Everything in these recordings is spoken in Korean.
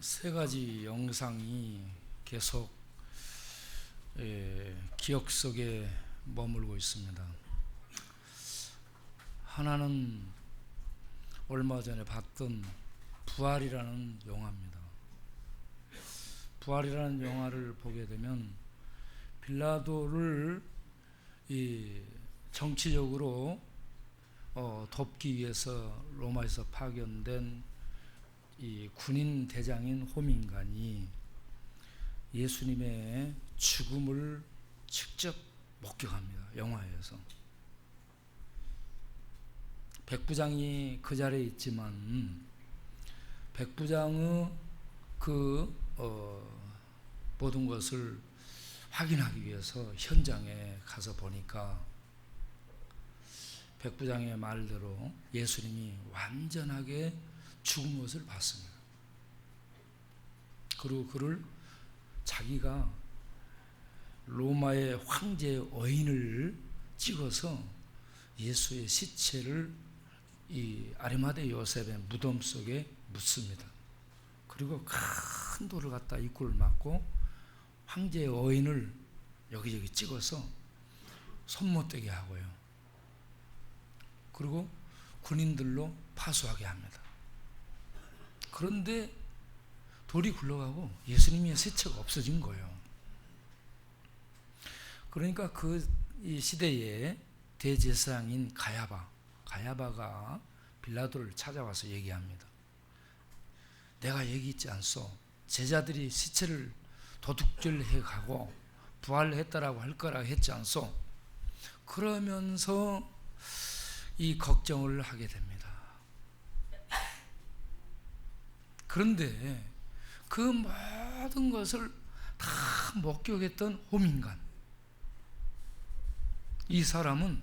세 가지 영상이 계속 기억 속에 머물고 있습니다. 하나는 얼마 전에 봤던 부활이라는 영화입니다. 부활이라는 영화를 보게 되면 빌라도를 정치적으로 덮기 위해서 로마에서 파견된 이 군인 대장인 호민관이 예수님의 죽음을 직접 목격합니다. 영화에서 백부장이 그 자리에 있지만 백부장의 모든 것을 확인하기 위해서 현장에 가서 보니까 백부장의 말대로 예수님이 완전하게 죽은 것을 봤습니다. 그리고 그를 자기가 로마의 황제의 어인을 찍어서 예수의 시체를 이 아리마대 요셉의 무덤 속에 묻습니다. 그리고 큰 돌을 갖다 입구를 막고 황제의 어인을 여기저기 찍어서 손 못 대게 하고요. 그리고 군인들로 파수하게 합니다. 그런데 돌이 굴러가고 예수님의 시체가 없어진 거예요. 그러니까 이 시대의 대제사장인 가야바가 빌라도를 찾아와서 얘기합니다. 내가 얘기했지 않소? 제자들이 시체를 도둑질해 가고 부활했다라고 할 거라고 했지 않소? 그러면서 이 걱정을 하게 됩니다. 그런데 그 모든 것을 다 목격했던 호민관, 이 사람은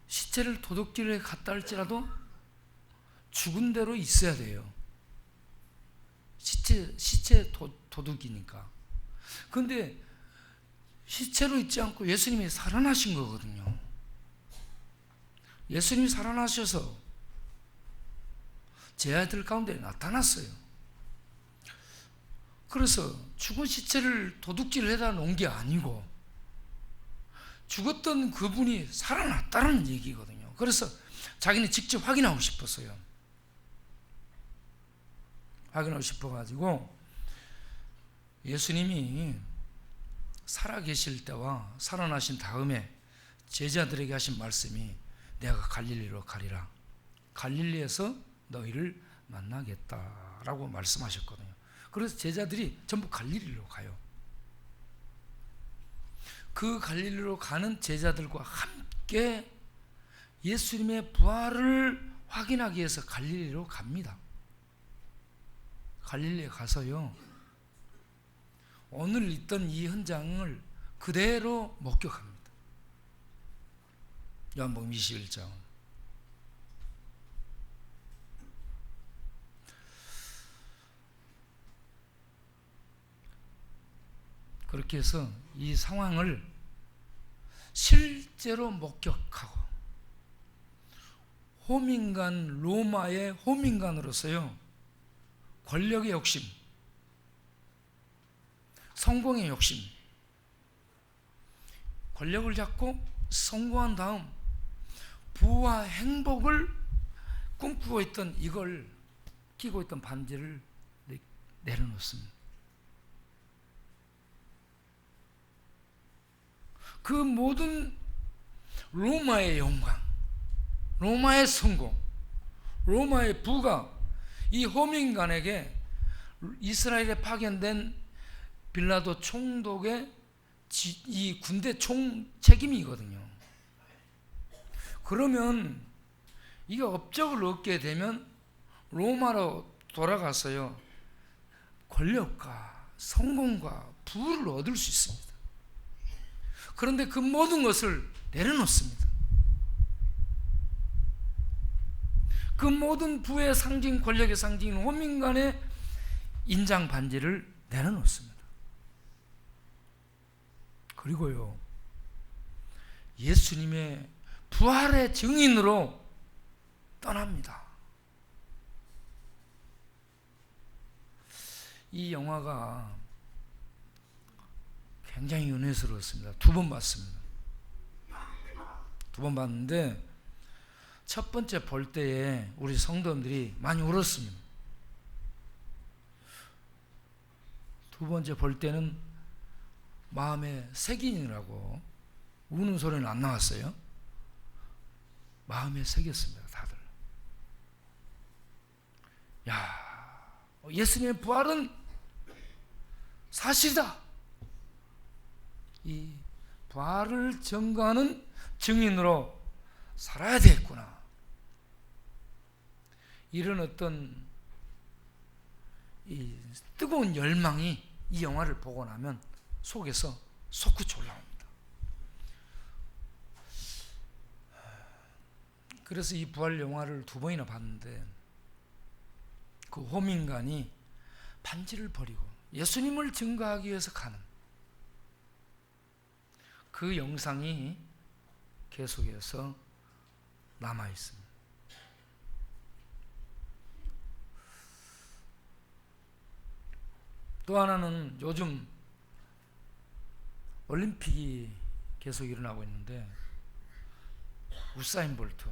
시체를 도둑질에 갔다 할지라도 죽은 대로 있어야 돼요. 시체 도둑이니까. 그런데 시체로 있지 않고 예수님이 살아나신 거거든요. 예수님이 살아나셔서 제자들 가운데 나타났어요. 그래서 죽은 시체를 도둑질을 해다 놓은 게 아니고 죽었던 그분이 살아났다는 얘기거든요. 그래서 자기는 직접 확인하고 싶었어요. 확인하고 싶어가지고 예수님이 살아계실 때와 살아나신 다음에 제자들에게 하신 말씀이 내가 갈릴리로 가리라. 갈릴리에서 너희를 만나겠다라고 말씀하셨거든요. 그래서 제자들이 전부 갈릴리로 가요. 그 갈릴리로 가는 제자들과 함께 예수님의 부활을 확인하기 위해서 갈릴리로 갑니다. 갈릴리에 가서요, 오늘 있던 이 현장을 그대로 목격합니다. 요한복음 21장. 그렇게 해서 이 상황을 실제로 목격하고 로마의 호민관으로서요, 권력의 욕심, 성공의 욕심, 권력을 잡고 성공한 다음 부와 행복을 꿈꾸고 있던 이걸 끼고 있던 반지를 내려놓습니다. 그 모든 로마의 영광, 로마의 성공, 로마의 부가 이 호민관에게 이스라엘에 파견된 빌라도 총독의 이 군대 총 책임이거든요. 그러면 이게 업적을 얻게 되면 로마로 돌아가서요, 권력과 성공과 부를 얻을 수 있습니다. 그런데 그 모든 것을 내려놓습니다. 그 모든 부의 상징, 권력의 상징인 호민관의 인장 반지를 내려놓습니다. 그리고요, 예수님의 부활의 증인으로 떠납니다. 이 영화가 굉장히 은혜스러웠습니다. 2번 봤습니다. 2번 봤는데 첫 번째 볼 때에 우리 성도님들이 많이 울었습니다. 2번째 볼 때는 마음에 새기느라고 우는 소리는 안 나왔어요. 마음에 새겼습니다. 다들. 야, 예수님의 부활은 사실이다. 이 부활을 증거하는 증인으로 살아야 되겠구나. 이런 어떤 이 뜨거운 열망이 이 영화를 보고 나면 속에서 솟구쳐 올라옵니다. 그래서 이 부활 영화를 2번이나 봤는데 그 호민관이 반지를 버리고 예수님을 증거하기 위해서 가는 그 영상이 계속해서 남아 있습니다. 또 하나는 요즘 올림픽이 계속 일어나고 있는데 우사인 볼트.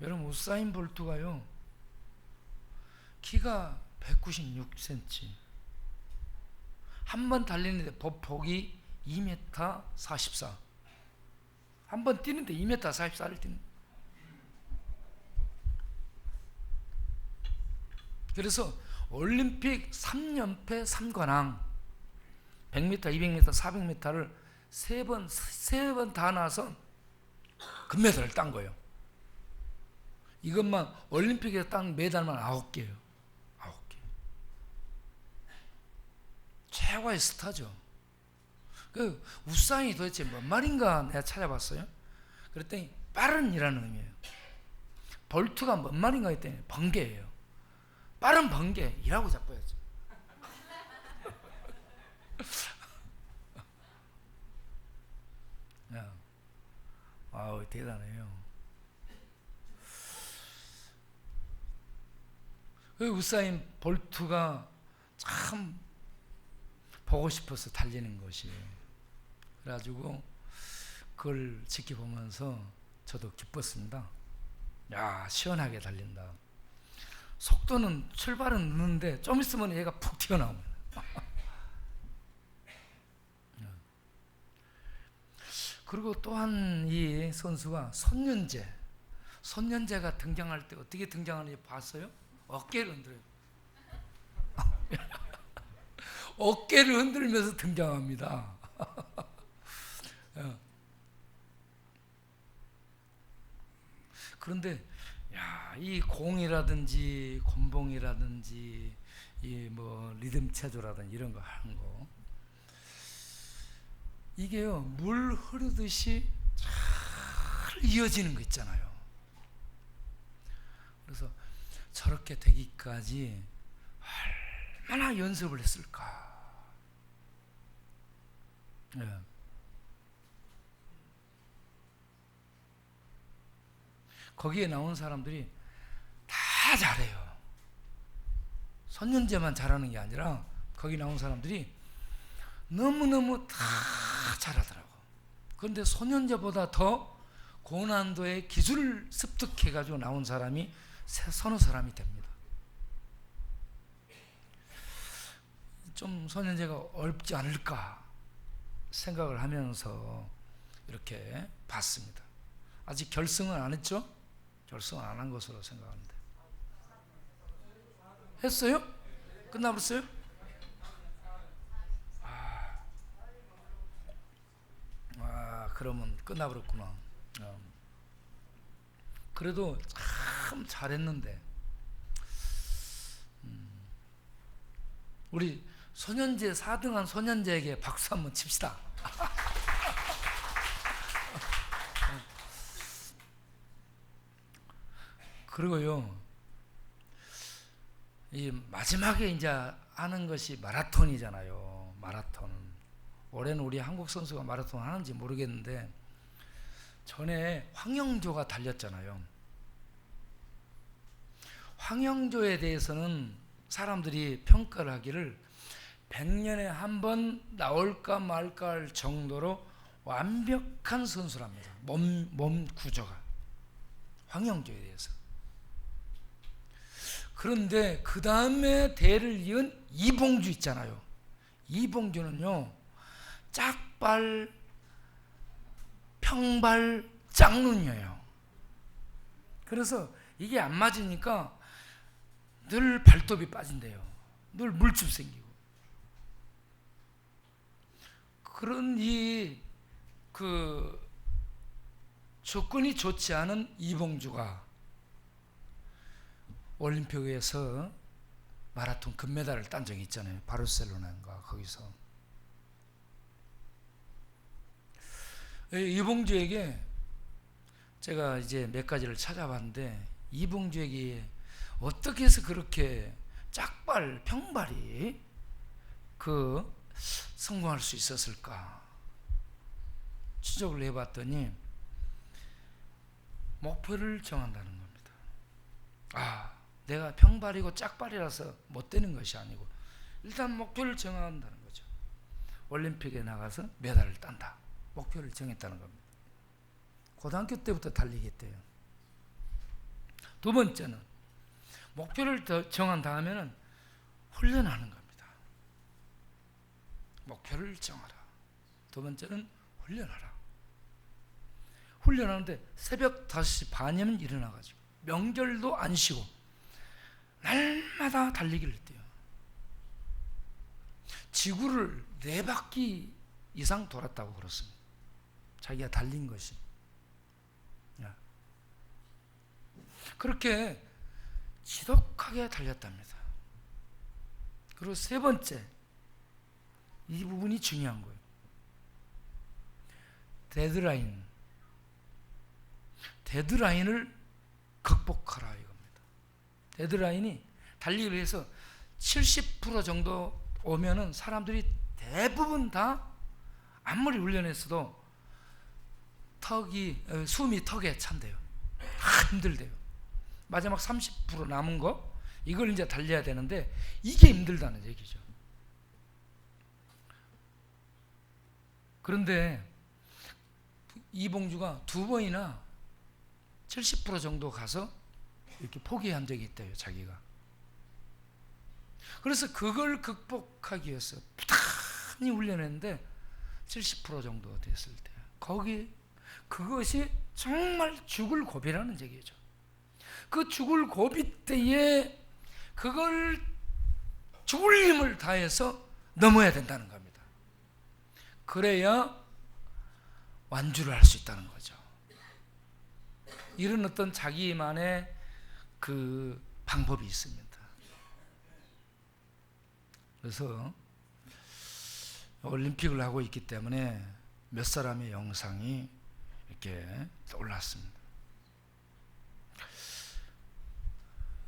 여러분 우사인 볼트가요 키가 196cm, 한 번 달리는데 폭이 2m 44, 한 번 뛰는데 2m 44를 뛰는. 그래서 올림픽 3연패 3관왕 100m, 200m, 400m를 세 번 다 나서 금메달을 딴 거예요. 이것만 올림픽에서 딴 메달만 9개예요. 9개. 최고의 스타죠. 그 우사인이 도대체 뭔 말인가 내가 찾아봤어요. 그랬더니 빠른이라는 의미예요. 볼트가 뭔 말인가 했더니 번개예요. 빠른 번개이라고 잡아야죠. 아우 대단해요. 그 우사인 볼트가 참 보고 싶어서 달리는 것이에요. 그래가지고 그걸 지켜보면서 저도 기뻤습니다. 야, 시원하게 달린다. 속도는 출발은 늦는데 좀 있으면 얘가 푹 튀어나옵니다. 그리고 또한 이 선수가 손년제가 등장할 때 어떻게 등장하는지 봤어요? 어깨를 흔들어요. 어깨를 흔들면서 등장합니다. 그런데 야, 이 공이라든지 곤봉이라든지 이 뭐 리듬 체조라든지 이런 거 하는 거, 이게요 물 흐르듯이 잘 이어지는 거 있잖아요. 그래서 저렇게 되기까지 얼마나 연습을 했을까. 네. 거기에 나온 사람들이 다 잘해요. 선년제만 잘하는 게 아니라 거기 나온 사람들이 너무너무 다 잘하더라고. 그런데 소년제보다 더 고난도의 기술을 습득해가지고 나온 사람이 서너 사람이 됩니다. 좀 소년제가 어렵지 않을까 생각을 하면서 이렇게 봤습니다. 아직 결승은 안 했죠? 결승은 안 한 것으로 생각합니다. 했어요? 끝나버렸어요? 그러면 끝나버렸구나. 그래도 참 잘했는데, 우리 소년제 4등한 소년제에게 박수 한번 칩시다. 그리고요, 이 마지막에 이제 하는 것이 마라톤이잖아요. 마라톤. 올해는 우리 한국 선수가 마라톤 하는지 모르겠는데 전에 황영조가 달렸잖아요. 황영조에 대해서는 사람들이 평가를 하기를 100년에 한 번 나올까 말까 할 정도로 완벽한 선수랍니다. 몸 구조가, 황영조에 대해서. 그런데 그 다음에 대를 이은 이봉주 있잖아요. 이봉주는요, 짝발, 평발, 짝눈이에요. 그래서 이게 안 맞으니까 늘 발톱이 빠진대요. 늘 물집 생기고. 그런 조건이 좋지 않은 이봉주가 올림픽에서 마라톤 금메달을 딴 적이 있잖아요. 바르셀로나인가 거기서. 이봉주에게 제가 이제 몇 가지를 찾아봤는데, 이봉주에게 어떻게 해서 그렇게 짝발, 평발이 성공할 수 있었을까 추적을 해봤더니 목표를 정한다는 겁니다. 내가 평발이고 짝발이라서 못 되는 것이 아니고 일단 목표를 정한다는 거죠. 올림픽에 나가서 메달을 딴다. 목표를 정했다는 겁니다. 고등학교 때부터 달리겠대요. 두 번째는 목표를 정한 다음에는 훈련하는 겁니다. 목표를 정하라. 두 번째는 훈련하라. 훈련하는데 새벽 5시 반이면 일어나가지고 명절도 안 쉬고 날마다 달리기를 했대요. 지구를 4바퀴 이상 돌았다고 그렇습니다. 자기가 달린 것이. 그렇게 지독하게 달렸답니다. 그리고 세 번째, 이 부분이 중요한 거예요. 데드라인을 극복하라 이겁니다. 데드라인이 달리기를 해서 70% 정도 오면은 사람들이 대부분 다 아무리 훈련했어도 숨이 턱에 찬대요. 힘들대요. 마지막 30% 남은 거, 이걸 이제 달려야 되는데 이게 힘들다는 얘기죠. 그런데 이봉주가 2번이나 70% 정도 가서 이렇게 포기한 적이 있대요, 자기가. 그래서 그걸 극복하기 위해서 부단히 훈련했는데 70% 정도 됐을 때, 그것이 정말 죽을 고비라는 얘기죠. 그 죽을 고비 때에 그걸 죽을 힘을 다해서 넘어야 된다는 겁니다. 그래야 완주를 할 수 있다는 거죠. 이런 어떤 자기만의 그 방법이 있습니다. 그래서 올림픽을 하고 있기 때문에 몇 사람의 영상이 이렇게 올랐습니다.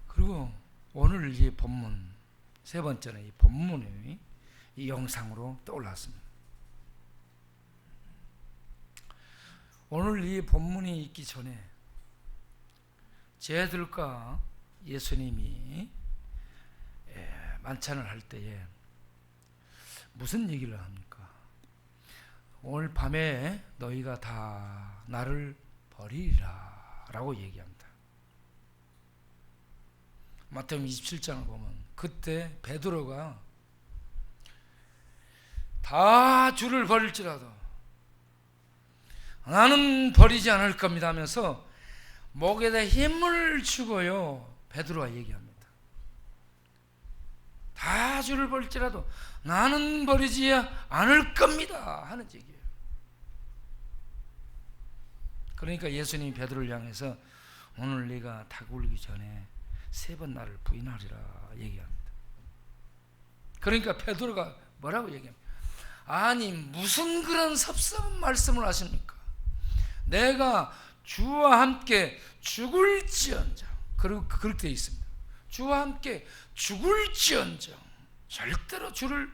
그리고 오늘 이 본문, 세 번째는 이 본문이 이 영상으로 떠올랐습니다. 오늘 이 본문이 있기 전에 제자들과 예수님이 만찬을 할 때에 무슨 얘기를 합니까? 오늘 밤에 너희가 다 나를 버리리라 라고 얘기합니다. 마태복음 27장을 보면 그때 베드로가 다 주를 버릴지라도 나는 버리지 않을 겁니다 하면서 목에다 힘을 주고요, 베드로가 얘기합니다. 다 주를 버릴지라도 나는 버리지 않을 겁니다 하는 얘기예요. 그러니까 예수님이 베드로를 향해서 오늘 네가 닭 울기 전에 3번 나를 부인하리라 얘기합니다. 그러니까 베드로가 뭐라고 얘기합니까? 아니 무슨 그런 섭섭한 말씀을 하십니까? 내가 주와 함께 죽을지언정, 그리고 그렇게 되어 있습니다. 주와 함께 죽을지언정 절대로 주를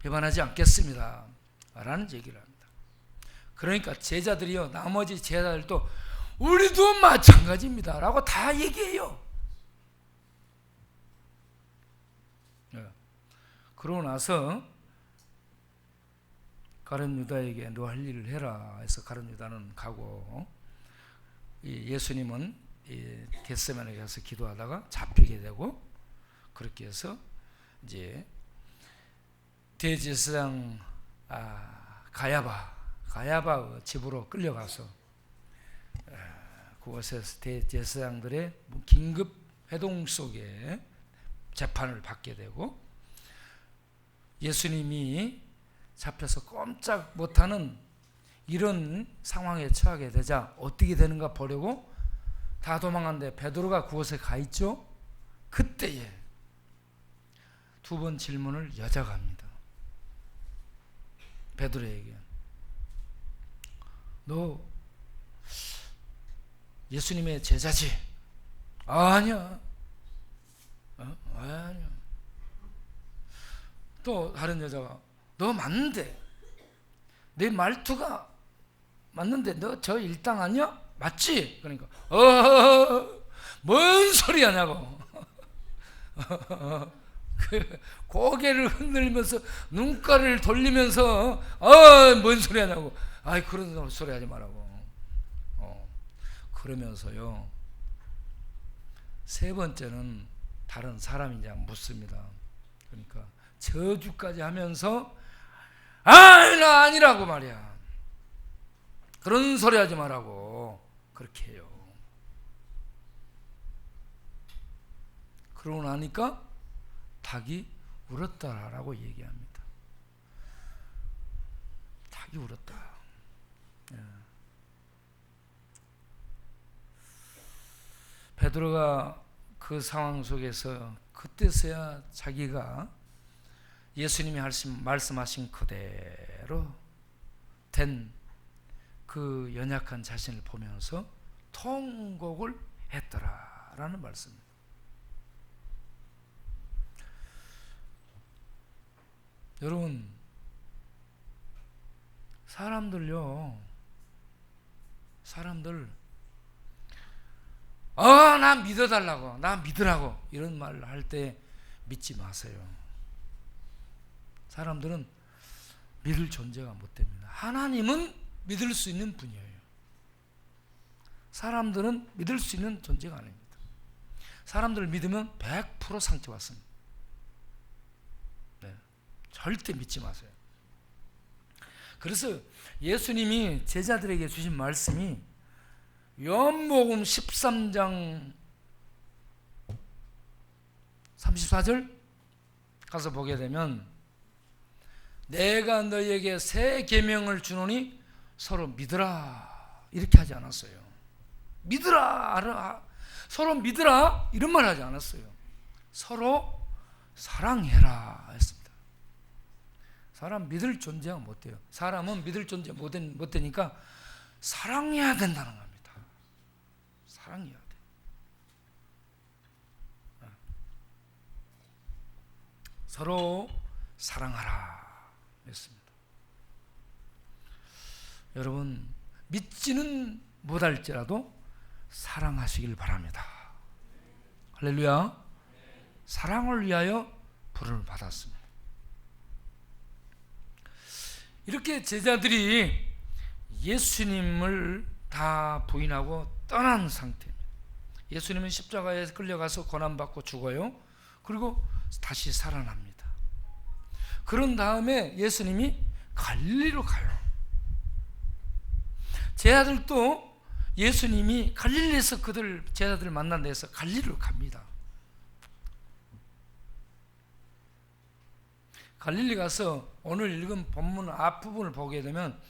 배반하지 않겠습니다 라는 얘기를 합니다. 그러니까 제자들이요, 나머지 제자들도 우리도 마찬가지입니다 라고 다 얘기해요. 그러고 나서 가룟 유다에게 너 할 일을 해라 해서 가룟 유다는 가고, 예수님은 겟세마네 가서 기도하다가 잡히게 되고, 그렇게 해서 이제 대제사장 가야바 집으로 끌려가서 그곳에서 대제사장들의 긴급 회동 속에 재판을 받게 되고, 예수님이 잡혀서 꼼짝 못하는 이런 상황에 처하게 되자 어떻게 되는가 보려고 다 도망갔는데 베드로가 그곳에 가 있죠. 그때에 두 번 질문을 여자가 합니다. 베드로에게 너 예수님의 제자지? 아니야. 아니야. 또 다른 여자가 너 맞는데, 내 말투가 맞는데 너 저 일당 아니야? 맞지? 그러니까 뭔 소리 하냐고. 고개를 흔들면서 눈가를 돌리면서 뭔 소리 하냐고. 아이 그런 소리 하지 말라고. 그러면서요, 세 번째는 다른 사람이냐 묻습니다. 그러니까 저주까지 하면서 나 아니라고 말이야. 그런 소리 하지 말라고 그렇게 해요. 그러고 나니까 닭이 울었다라고 얘기합니다. 닭이 울었다. 베드로가 그 상황 속에서 그때서야 자기가 예수님이 말씀하신 그대로 된 그 연약한 자신을 보면서 통곡을 했더라라는 말씀입니다. 여러분, 사람들 나 믿어달라고, 나 믿으라고 이런 말 할 때 믿지 마세요. 사람들은 믿을 존재가 못 됩니다. 하나님은 믿을 수 있는 분이에요. 사람들은 믿을 수 있는 존재가 아닙니다. 사람들을 믿으면 100% 상처받습니다. 절대 믿지 마세요. 그래서 예수님이 제자들에게 주신 말씀이 요한복음 13장 34절 가서 보게 되면 내가 너희에게 새 계명을 주노니 서로 믿으라 이렇게 하지 않았어요. 믿으라, 서로 믿으라 이런 말 하지 않았어요. 서로 사랑해라 했습니다. 사람 믿을 존재가 못 돼요. 사람은 믿을 존재 못 되니까 사랑해야 된다는 겁니다. 사랑해야 돼. 서로 사랑하라 했습니다. 여러분, 믿지는 못할지라도 사랑하시길 바랍니다. 할렐루야. 사랑을 위하여 부름을 받았습니다. 이렇게 제자들이 예수님을 다 부인하고 떠난 상태입니다. 예수님은 십자가에 끌려가서 고난받고 죽어요. 그리고 다시 살아납니다. 그런 다음에 예수님이 갈릴리로 가요. 제자들도 예수님이 갈릴리에서 제자들을 만난 데서 갈릴리로 갑니다. 갈릴리 가서 오늘 읽은 본문 앞부분을 보게 되면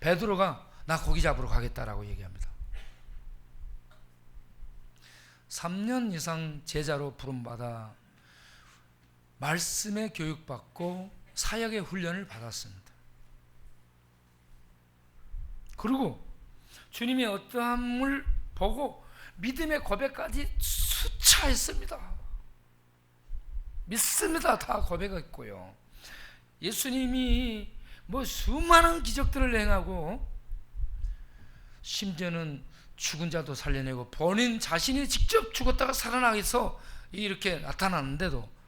베드로가 나 고기 잡으러 가겠다라고 얘기합니다. 3년 이상 제자로 부름받아 말씀의 교육받고 사역의 훈련을 받았습니다. 그리고 주님의 어떠함을 보고 믿음의 고백까지 수차했습니다. 믿습니다. 다 고백했고요. 예수님이 수많은 기적들을 행하고 심지어는 죽은 자도 살려내고 본인 자신이 직접 죽었다가 살아나서 이렇게 나타났는데도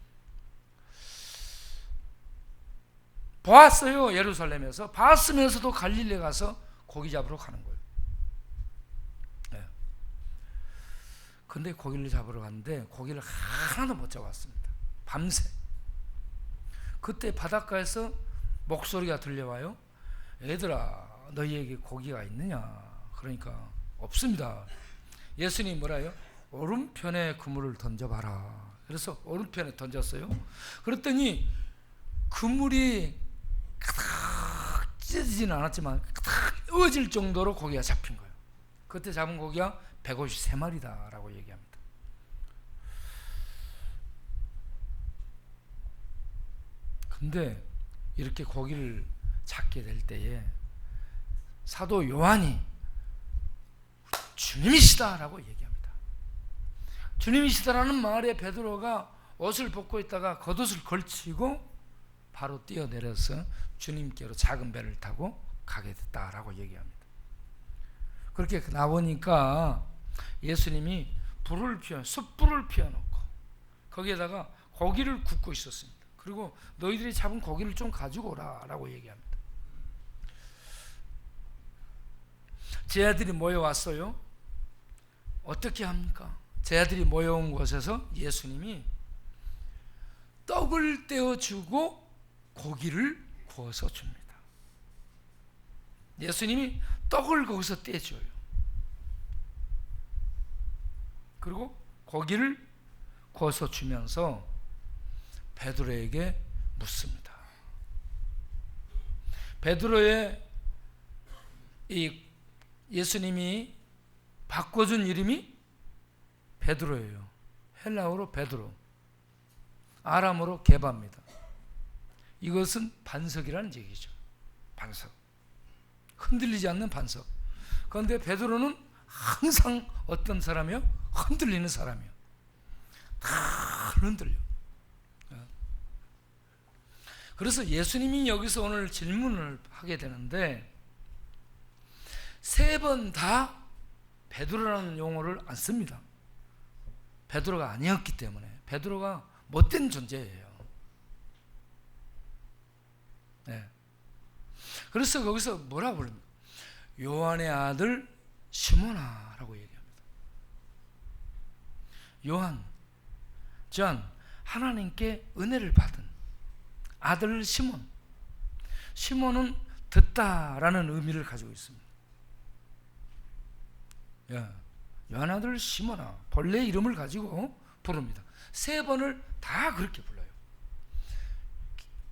보았어요. 예루살렘에서. 봤으면서도 갈릴리 가서 고기 잡으러 가는 거예요. 네. 근데 고기를 잡으러 갔는데 고기를 하나도 못 잡았습니다. 밤새. 그때 바닷가에서 목소리가 들려와요. 얘들아, 너희에게 고기가 있느냐? 그러니까 없습니다. 예수님이 뭐라요? 오른편에 그물을 던져봐라. 그래서 오른편에 던졌어요. 그랬더니 그물이 가득 찢어지지는 않았지만 가득 어질 정도로 고기가 잡힌 거예요. 그때 잡은 고기가 153마리다 라고 얘기합니다. 근데 이렇게 고기를 잡게 될 때에 사도 요한이 주님이시다 라고 얘기합니다. 주님이시다라는 말에 베드로가 옷을 벗고 있다가 겉옷을 걸치고 바로 뛰어내려서 주님께로 작은 배를 타고 가게 됐다라고 얘기합니다. 그렇게 나오니까 예수님이 숯불을 피워놓고 거기에다가 고기를 굽고 있었습니다. 그리고 너희들이 잡은 고기를 좀 가지고 오라 라고 얘기합니다. 제 아들이 모여왔어요. 어떻게 합니까? 제 아들이 모여온 곳에서 예수님이 떡을 떼어주고 고기를 구워서 줍니다. 예수님이 떡을 거기서 떼줘요. 그리고 고기를 구워서 주면서 베드로에게 묻습니다. 베드로의 이 예수님이 바꿔준 이름이 베드로예요. 헬라어로 베드로, 아람어로 게바입니다. 이것은 반석이라는 얘기죠. 반석, 흔들리지 않는 반석. 그런데 베드로는 항상 어떤 사람이요? 흔들리는 사람이요. 다 흔들려. 그래서 예수님이 여기서 오늘 질문을 하게 되는데 세 번 다 베드로라는 용어를 안 씁니다. 베드로가 아니었기 때문에. 베드로가 못된 존재예요. 네. 그래서 거기서 뭐라고 부릅니까? 요한의 아들 시몬아 라고 얘기합니다. 요한, 존, 하나님께 은혜를 받은 아들 시몬. 시몬은 듣다라는 의미를 가지고 있습니다. 요한 아들 시몬아, 본래 이름을 가지고 부릅니다. 세 번을 다 그렇게 불러요.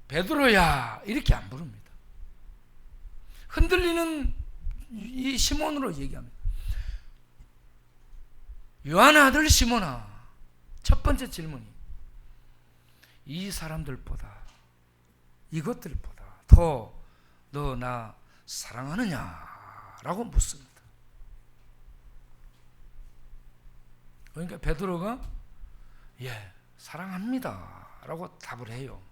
베드로야 이렇게 안 부릅니다. 흔들리는 이 시몬으로 얘기합니다. 요한 아들 시몬아. 첫 번째 질문이 이 사람들보다, 이것들보다 더 너 나 사랑하느냐라고 묻습니다. 그러니까 베드로가 예, 사랑합니다 라고 답을 해요.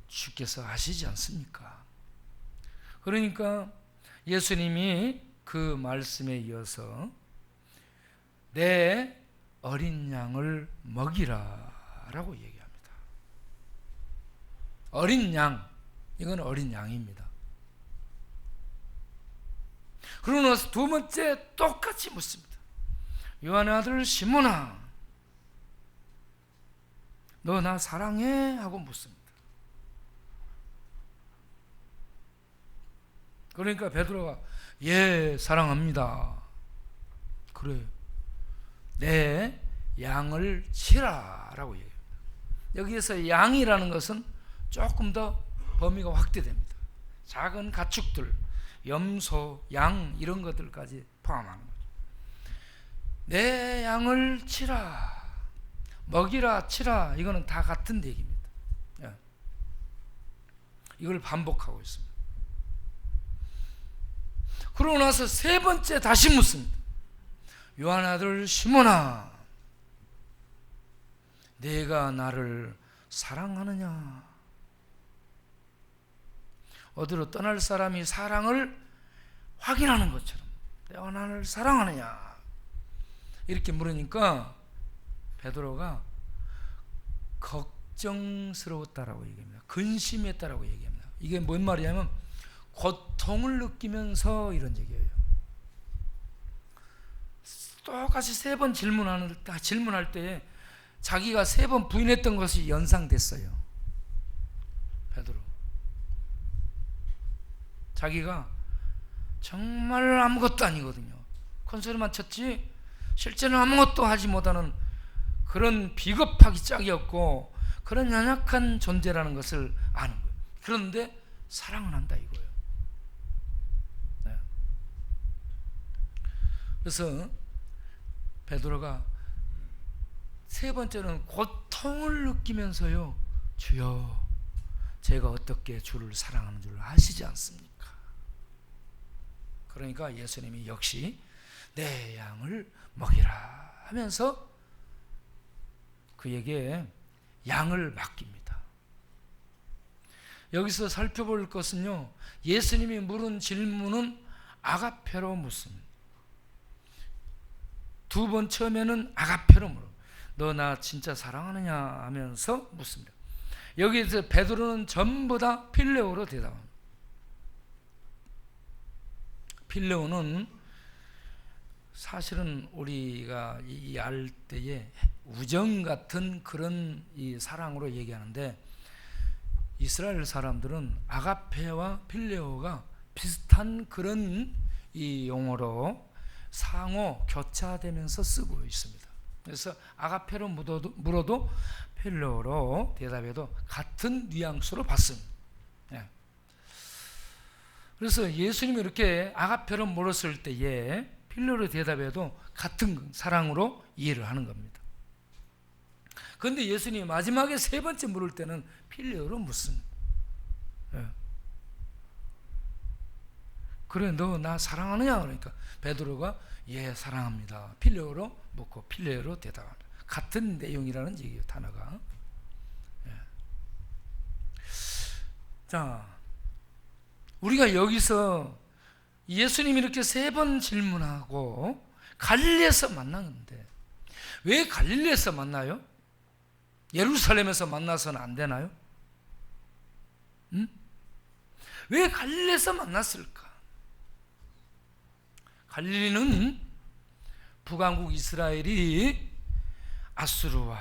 주께서 아시지 않습니까? 그러니까 예수님이 그 말씀에 이어서 내 어린 양을 먹이라 라고 얘기합니다. 어린 양, 이건 어린 양입니다. 그러고 나서 두 번째 똑같이 묻습니다. 요한의 아들 시몬아, 너 나 사랑해? 하고 묻습니다. 그러니까 베드로가 예, 사랑합니다. 그래, 내 양을 치라 라고 얘기합니다. 여기에서 양이라는 것은 조금 더 범위가 확대됩니다. 작은 가축들, 염소, 양 이런 것들까지 포함하는 거죠. 내 양을 치라, 먹이라, 치라, 이거는 다 같은 얘기입니다. 이걸 반복하고 있습니다. 그러고 나서 세 번째 다시 묻습니다. 요한 아들 시몬아, 내가 나를 사랑하느냐? 어디로 떠날 사람이 사랑을 확인하는 것처럼 내가 나를 사랑하느냐? 이렇게 물으니까 베드로가 걱정스러웠다라고 얘기합니다. 근심했다라고 얘기합니다. 이게 뭔 말이냐면 고통을 느끼면서 이런 얘기예요. 똑같이 3번 질문할 때 자기가 3번 부인했던 것이 연상됐어요. 베드로. 자기가 정말 아무것도 아니거든요. 큰소리만 쳤지 실제는 아무것도 하지 못하는 그런 비겁하기 짝이 없고 그런 연약한 존재라는 것을 아는 거예요. 그런데 사랑은 한다 이거예요. 네. 그래서 베드로가 3번째는 고통을 느끼면서요, 주여 제가 어떻게 주를 사랑하는 줄 아시지 않습니까? 그러니까 예수님이 역시 내 양을 먹이라 하면서 그에게 양을 맡깁니다. 여기서 살펴볼 것은요, 예수님이 물은 질문은 아가페로 묻습니다. 2번 처음에는 아가페로 물어. 너 나 진짜 사랑하느냐 하면서 묻습니다. 여기서 베드로는 전부 다 필레오로 대답합니다. 필레오는 사실은 우리가 이 알 때에 우정 같은 그런 이 사랑으로 얘기하는데 이스라엘 사람들은 아가페와 필레오가 비슷한 그런 이 용어로 상호 교차되면서 쓰고 있습니다. 그래서 아가페로 물어도 필레오로 대답해도 같은 뉘앙스로 받습니다. 네. 그래서 예수님이 이렇게 아가페로 물었을 때에 필레오로 대답해도 같은 사랑으로 이해를 하는 겁니다. 그런데 예수님이 마지막에 3번째 물을 때는 필레오로 묻습니다. 네. 그래 너 나 사랑하느냐 그러니까 베드로가 예 사랑합니다. 필레오로 묻고 필레오로 대답합니다. 같은 내용이라는 얘기예요. 단어가. 예. 자, 우리가 여기서 예수님이 이렇게 3번 질문하고 갈릴리에서 만났는데 왜 갈릴리에서 만나요? 예루살렘에서 만나서는 안 되나요? 응? 왜 갈릴리에서 만났을까? 갈릴리는 북왕국 이스라엘이 아수르와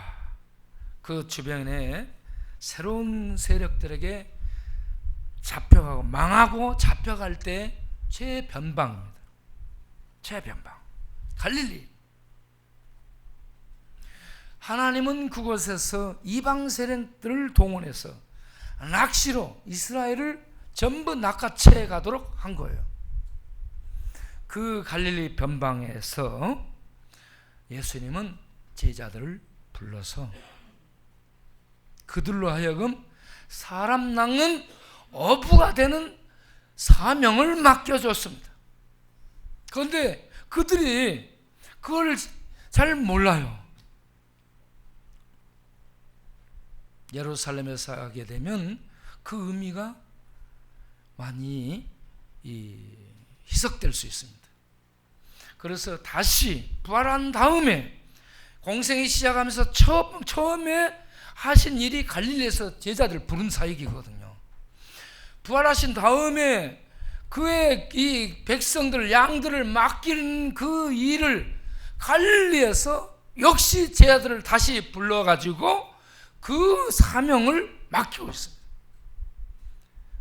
그 주변에 새로운 세력들에게 잡혀가고 망하고 잡혀갈 때 최변방입니다. 최변방 갈릴리. 하나님은 그곳에서 이방 세력들을 동원해서 낚시로 이스라엘을 전부 낚아채 가도록 한 거예요. 그 갈릴리 변방에서 예수님은 제자들을 불러서 그들로 하여금 사람 낚는 어부가 되는 사명을 맡겨줬습니다. 그런데 그들이 그걸 잘 몰라요. 예루살렘에서 하게 되면 그 의미가 많이 희석될 수 있습니다. 그래서 다시 부활한 다음에 공생이 시작하면서 처음에 하신 일이 갈릴리에서 제자들 부른 사역이거든요. 부활하신 다음에 그의 이 백성들 양들을 맡긴 그 일을 갈릴리에서 역시 제자들을 다시 불러가지고 그 사명을 맡기고 있습니다.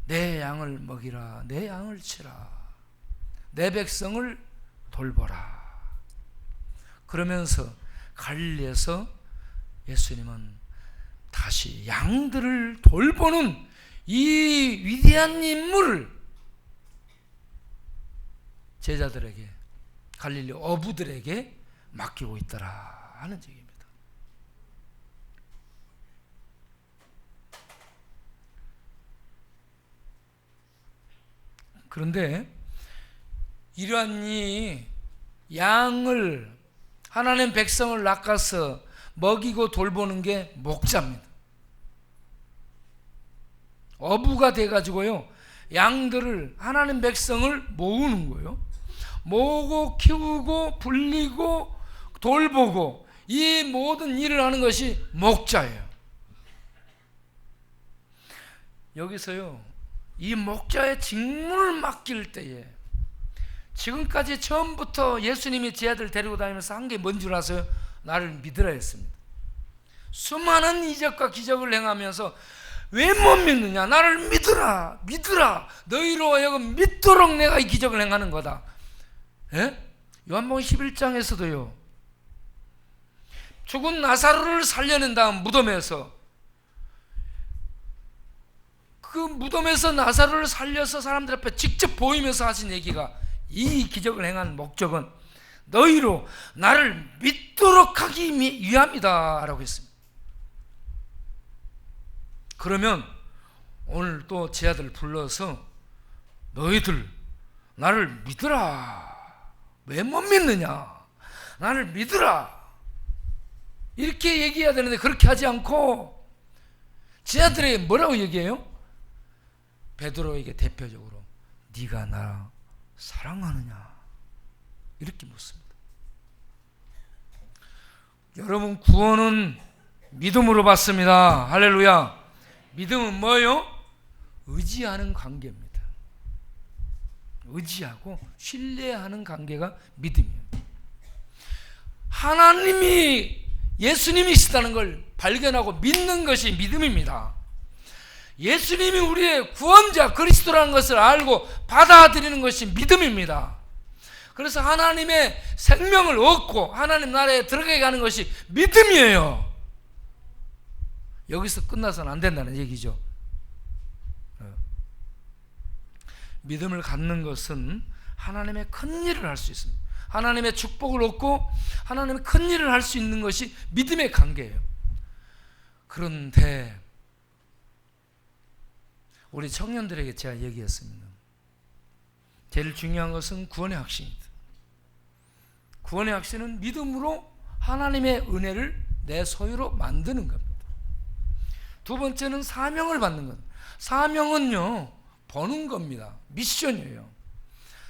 내 양을 먹이라, 내 양을 치라, 내 백성을 돌보라. 그러면서 갈릴리에서 예수님은 다시 양들을 돌보는 이 위대한 임무를 제자들에게, 갈릴리 어부들에게 맡기고 있더라 하는 얘기입니다. 그런데 이러한 이 양을, 하나님 백성을 낚아서 먹이고 돌보는 게 목자입니다. 어부가 돼가지고요, 양들을, 하나님 백성을 모으는 거예요. 모으고 키우고 불리고 돌보고 이 모든 일을 하는 것이 목자예요. 여기서요, 이 목자의 직분을 맡길 때에 지금까지 처음부터 예수님이 제 아들 데리고 다니면서 한 게 뭔 줄 아세요? 나를 믿으라 했습니다. 수많은 이적과 기적을 행하면서 왜 못 믿느냐? 나를 믿으라, 믿으라. 너희로 하여금 믿도록 내가 이 기적을 행하는 거다. 예? 요한복음 11장에서도요, 죽은 나사로를 살려낸 다음 무덤에서, 그 무덤에서 나사로를 살려서 사람들 앞에 직접 보이면서 하신 얘기가, 이 기적을 행한 목적은 너희로 나를 믿도록 하기 위함이다 라고 했습니다. 그러면 오늘 또 제 아들을 불러서 너희들 나를 믿으라. 왜 못 믿느냐? 나를 믿으라. 이렇게 얘기해야 되는데 그렇게 하지 않고 제 아들에게 뭐라고 얘기해요? 베드로에게 대표적으로 네가 나 사랑하느냐? 이렇게 묻습니다. 여러분, 구원은 믿음으로 받습니다. 할렐루야. 믿음은 뭐예요? 의지하는 관계입니다. 의지하고 신뢰하는 관계가 믿음이에요. 하나님이 예수님이시다는 걸 발견하고 믿는 것이 믿음입니다. 예수님이 우리의 구원자 그리스도라는 것을 알고 받아들이는 것이 믿음입니다. 그래서 하나님의 생명을 얻고 하나님 나라에 들어가게 하는 것이 믿음이에요. 여기서 끝나서는 안 된다는 얘기죠. 믿음을 갖는 것은 하나님의 큰 일을 할 수 있습니다. 하나님의 축복을 얻고 하나님의 큰 일을 할 수 있는 것이 믿음의 관계예요. 그런데 우리 청년들에게 제가 얘기했습니다. 제일 중요한 것은 구원의 확신입니다. 구원의 확신은 믿음으로 하나님의 은혜를 내 소유로 만드는 겁니다. 두 번째는 사명을 받는 것. 사명은요, 버는 겁니다. 미션이에요.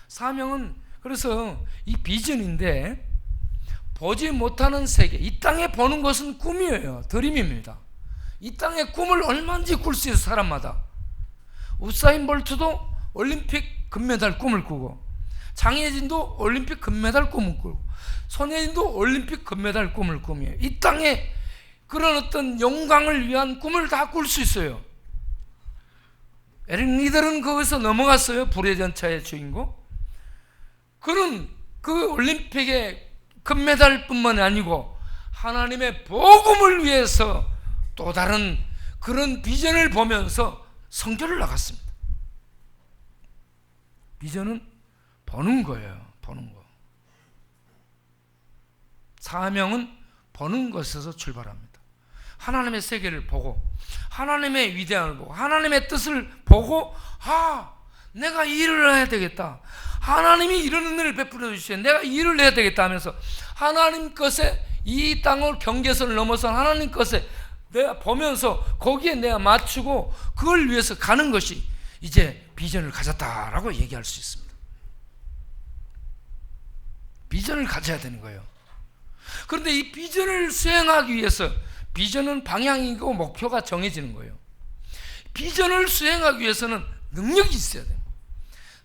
사명은 그래서 이 비전인데, 보지 못하는 세계, 이 땅에 보는 것은 꿈이에요. 드림입니다. 이 땅의 꿈을 얼마든지 꿀 수 있어요. 사람마다. 우사인 볼트도 올림픽 금메달 꿈을 꾸고, 장혜진도 올림픽 금메달 꿈을 꾸고, 손예진도 올림픽 금메달 꿈을 꾸며요. 이 땅에 그런 어떤 영광을 위한 꿈을 다 꿀 수 있어요. 에릭 리들은 거기서 넘어갔어요. 불의 전차의 주인공. 그는 그 올림픽의 금메달뿐만 아니고 하나님의 복음을 위해서 또 다른 그런 비전을 보면서 선교를 나갔습니다. 비전은 버는 거예요. 버는 거. 사명은 버는 것에서 출발합니다. 하나님의 세계를 보고 하나님의 위대함을 보고 하나님의 뜻을 보고, 내가 이 일을 해야 되겠다. 하나님이 이런 은혜를 베풀어 주시면 내가 이 일을 해야 되겠다 하면서 하나님 것에, 이 땅을 경계선을 넘어서 하나님 것에 내가 보면서 거기에 내가 맞추고 그걸 위해서 가는 것이 이제 비전을 가졌다라고 얘기할 수 있습니다. 비전을 가져야 되는 거예요. 그런데 이 비전을 수행하기 위해서, 비전은 방향이고 목표가 정해지는 거예요. 비전을 수행하기 위해서는 능력이 있어야 돼요.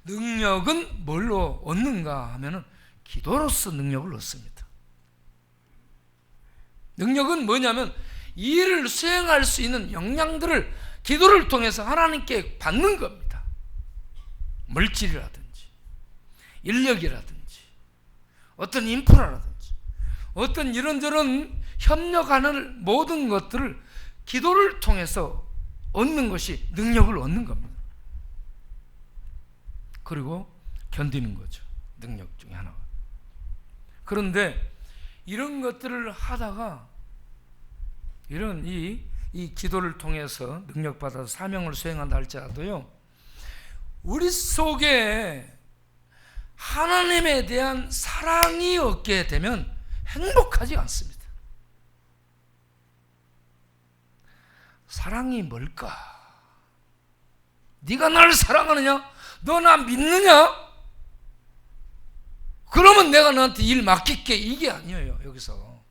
능력은 뭘로 얻는가 하면은 기도로서 능력을 얻습니다. 능력은 뭐냐면 이 일을 수행할 수 있는 역량들을 기도를 통해서 하나님께 받는 겁니다. 물질이라든지 인력이라든지 어떤 인프라라든지 어떤 이런저런 협력하는 모든 것들을 기도를 통해서 얻는 것이 능력을 얻는 겁니다. 그리고 견디는 거죠. 능력 중에 하나가. 그런데 이런 것들을 하다가 이런 이 기도를 통해서 능력받아서 사명을 수행한다 할지라도요, 우리 속에 하나님에 대한 사랑이 없게 되면 행복하지 않습니다. 사랑이 뭘까? 네가 나를 사랑하느냐? 너 나 믿느냐? 그러면 내가 너한테 일 맡길게, 이게 아니에요. 여기서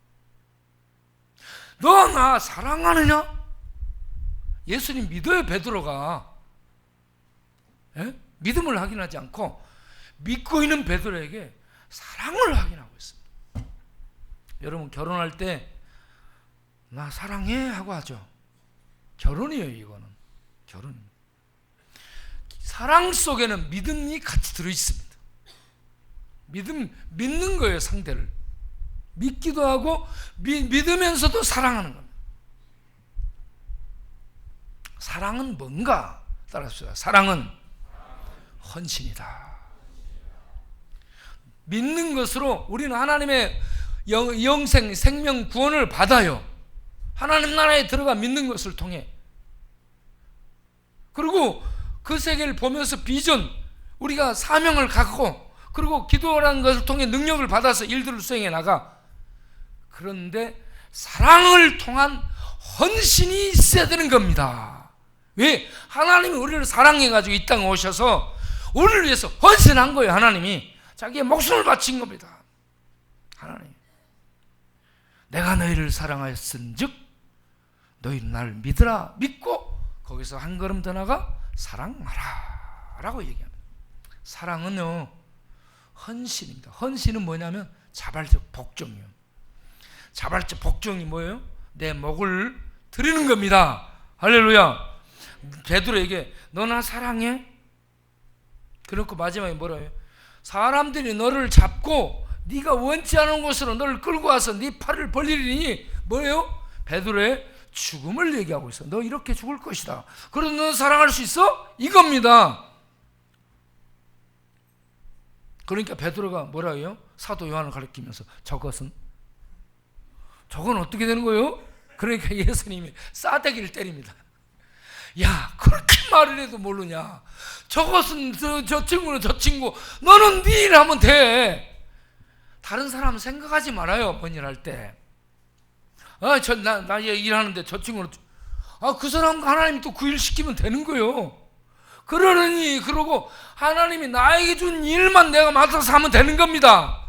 너 나 사랑하느냐? 예수님 믿어요. 베드로가 예? 믿음을 확인하지 않고 믿고 있는 베드로에게 사랑을 확인하고 있습니다. 여러분 결혼할 때 나 사랑해 하고 하죠. 결혼이에요. 이거는 결혼입니다. 사랑 속에는 믿음이 같이 들어있습니다. 믿는 거예요. 상대를 믿기도 하고 믿으면서도 사랑하는 겁니다. 사랑은 뭔가? 따라합시다. 사랑은 헌신이다. 믿는 것으로 우리는 하나님의 영생, 생명, 구원을 받아요. 하나님 나라에 들어가 믿는 것을 통해. 그리고 그 세계를 보면서 비전, 우리가 사명을 갖고, 그리고 기도라는 것을 통해 능력을 받아서 일들을 수행해 나가. 그런데 사랑을 통한 헌신이 있어야 되는 겁니다. 왜? 하나님이 우리를 사랑해가지고 이 땅에 오셔서 우리를 위해서 헌신한 거예요. 하나님이 자기의 목숨을 바친 겁니다. 하나님, 내가 너희를 사랑하였은즉 너희는 나를 믿으라. 믿고 거기서 한 걸음 더 나가 사랑하라 라고 얘기합니다. 사랑은요 헌신입니다. 헌신은 뭐냐면 자발적 복종이요. 자발적 복종이 뭐예요? 내 목을 드리는 겁니다. 할렐루야. 베드로에게 너 나 사랑해? 그렇고 마지막에 뭐라 해요? 사람들이 너를 잡고 네가 원치 않은 곳으로 너를 끌고 와서 네 팔을 벌리리니 뭐예요? 베드로의 죽음을 얘기하고 있어. 너 이렇게 죽을 것이다. 그래도 너 사랑할 수 있어? 이겁니다. 그러니까 베드로가 뭐라 해요? 사도 요한을 가리키면서 저건 어떻게 되는 거예요? 그러니까 예수님이 싸대기를 때립니다. 야, 그렇게 말을 해도 모르냐? 저것은 저 친구는 저 친구, 너는 네 일 하면 돼. 다른 사람 생각하지 말아요. 뭔 일 할 때. 나 일하는데 저 친구는 그 사람 하나님이 또 그 일 시키면 되는 거예요. 그러고 하나님이 나에게 준 일만 내가 맡아서 하면 되는 겁니다.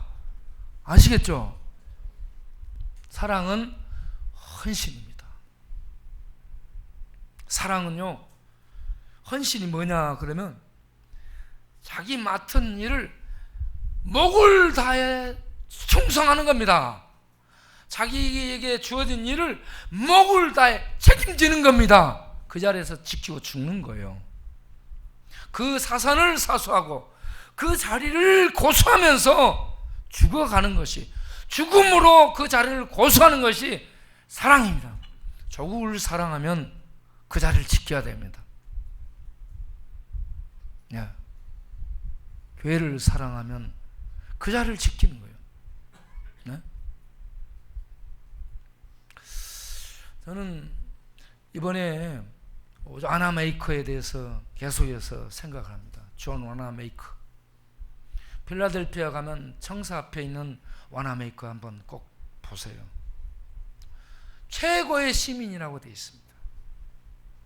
아시겠죠? 사랑은 헌신입니다. 사랑은요, 헌신이 뭐냐 그러면 자기 맡은 일을 목을 다해 충성하는 겁니다. 자기에게 주어진 일을 목을 다해 책임지는 겁니다. 그 자리에서 지키고 죽는 거예요. 그 사산을 사수하고 그 자리를 고수하면서 죽어가는 것이, 죽음으로 그 자리를 고수하는 것이 사랑입니다. 조국을 사랑하면 그 자리를 지켜야 됩니다. 교회를 사랑하면 그 자리를 지키는 거예요. 네? 저는 이번에 와나메이커에 대해서 계속해서 생각을 합니다. 존 와나메이커. 필라델피아 가면 청사 앞에 있는 와나메이커 한번 꼭 보세요. 최고의 시민이라고 되어 있습니다.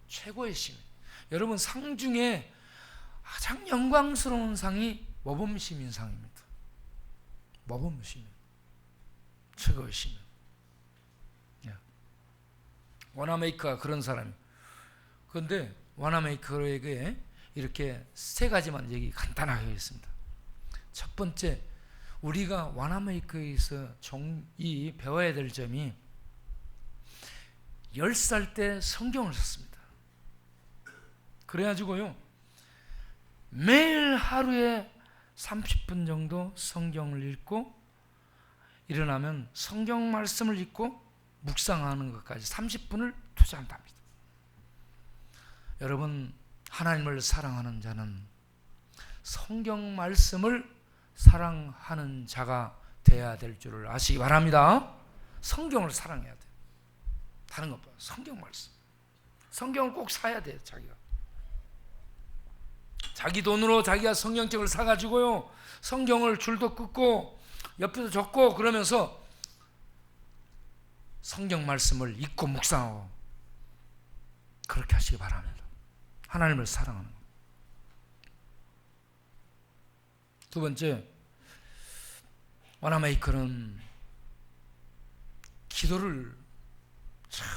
최고의 시민. 여러분, 상 중에 가장 영광스러운 상이 모범시민상입니다. 모범시민. 최고의 시민. 와나메이커가 그런 사람이에요. 그런데 와나메이커에게 이렇게 세 가지만 얘기 간단하게 하겠습니다. 첫 번째, 우리가 와나메이커에서 이 배워야 될 점이 10살 때 성경을 썼습니다. 그래가지고요, 매일 하루에 30분 정도 성경을 읽고 일어나면 성경 말씀을 읽고 묵상하는 것까지 30분을 투자한답니다. 여러분, 하나님을 사랑하는 자는 성경 말씀을 사랑하는 자가 되어야 될 줄을 아시기 바랍니다. 성경을 사랑해야 돼요. 다른 것보다 성경 말씀. 성경을 꼭 사야 돼요. 자기 돈으로 자기가 성경책을 사가지고요, 성경을 줄도 긋고 옆에서 적고 그러면서 성경 말씀을 읽고 묵상하고 그렇게 하시기 바랍니다. 하나님을 사랑하는 것. 두 번째, 와나메이커는 기도를 참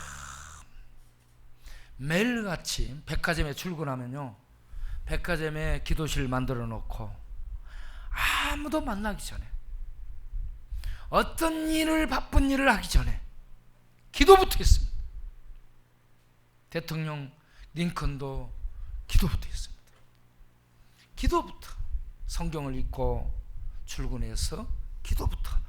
매일같이 백화점에 출근하면요, 백화점에 기도실 만들어 놓고 아무도 만나기 전에, 어떤 일을 바쁜 일을 하기 전에 기도부터 했습니다. 대통령 링컨도 기도부터 했습니다. 기도부터 성경을 읽고 출근해서 기도부터 하는,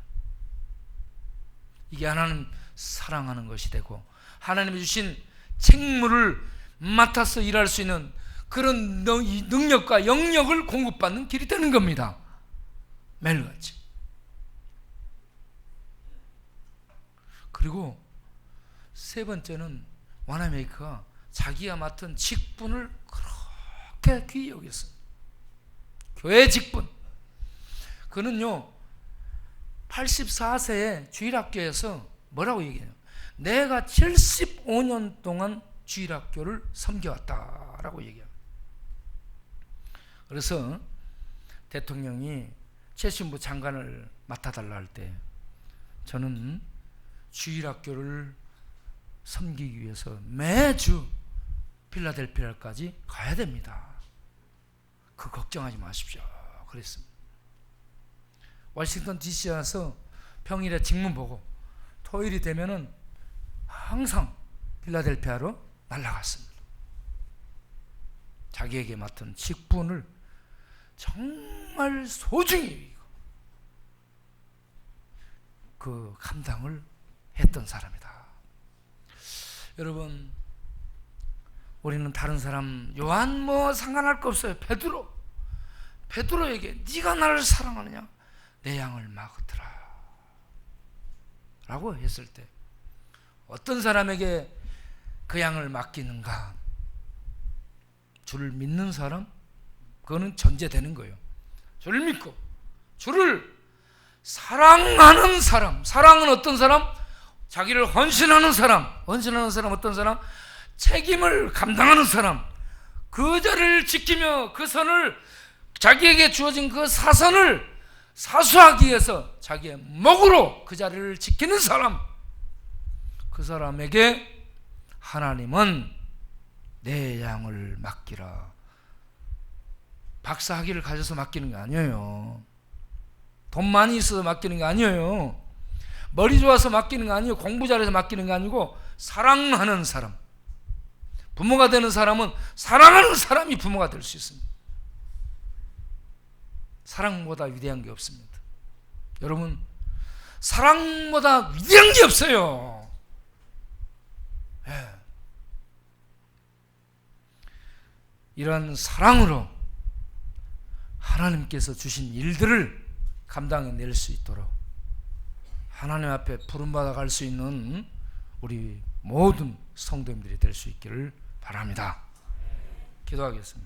이게 하나님 사랑하는 것이 되고 하나님이 주신 책무를 맡아서 일할 수 있는 그런 능력과 영역을 공급받는 길이 되는 겁니다. 매일같이. 그리고 세 번째는 와나메이커가 자기가 맡은 직분을 그렇게 귀히 여겼습니다. 교회 직분. 그는요 84세에 주일학교에서 뭐라고 얘기해요? 내가 75년 동안 주일학교를 섬겨왔다라고 얘기해요. 그래서 대통령이 최신부 장관을 맡아달라 할 때 저는 주일학교를 섬기기 위해서 매주 필라델피아까지 가야 됩니다. 그 걱정하지 마십시오. 그랬습니다. 워싱턴 DC에 와서 평일에 직문 보고 토요일이 되면은 항상 필라델피아로 날아갔습니다. 자기에게 맡은 직분을 정말 소중히 그 감당을 했던 사람이다. 여러분, 우리는 다른 사람 요한 뭐 상관할 거 없어요. 베드로에게 네가 나를 사랑하느냐? 내 양을 막으라 라고 했을 때 어떤 사람에게 그 양을 맡기는가? 주를 믿는 사람? 그거는 전제되는 거예요. 주를 믿고 주를 사랑하는 사람. 사랑은 어떤 사람? 자기를 헌신하는 사람. 헌신하는 사람 어떤 사람? 책임을 감당하는 사람. 그 자리를 지키며 그 선을, 자기에게 주어진 그 사선을 사수하기 위해서 자기의 목으로 그 자리를 지키는 사람. 그 사람에게 하나님은 내 양을 맡기라. 박사학위를 가져서 맡기는 게 아니에요. 돈 많이 있어서 맡기는 게 아니에요. 머리 좋아서 맡기는 게 아니에요. 공부 잘해서 맡기는 게 아니고 사랑하는 사람. 부모가 되는 사람은 사랑하는 사람이 부모가 될 수 있습니다. 사랑보다 위대한 게 없습니다. 여러분, 사랑보다 위대한 게 없어요. 네. 이러한 사랑으로 하나님께서 주신 일들을 감당해낼 수 있도록 하나님 앞에 부름받아 갈 수 있는 우리 모든 성도님들이 될 수 있기를 바랍니다. 기도하겠습니다.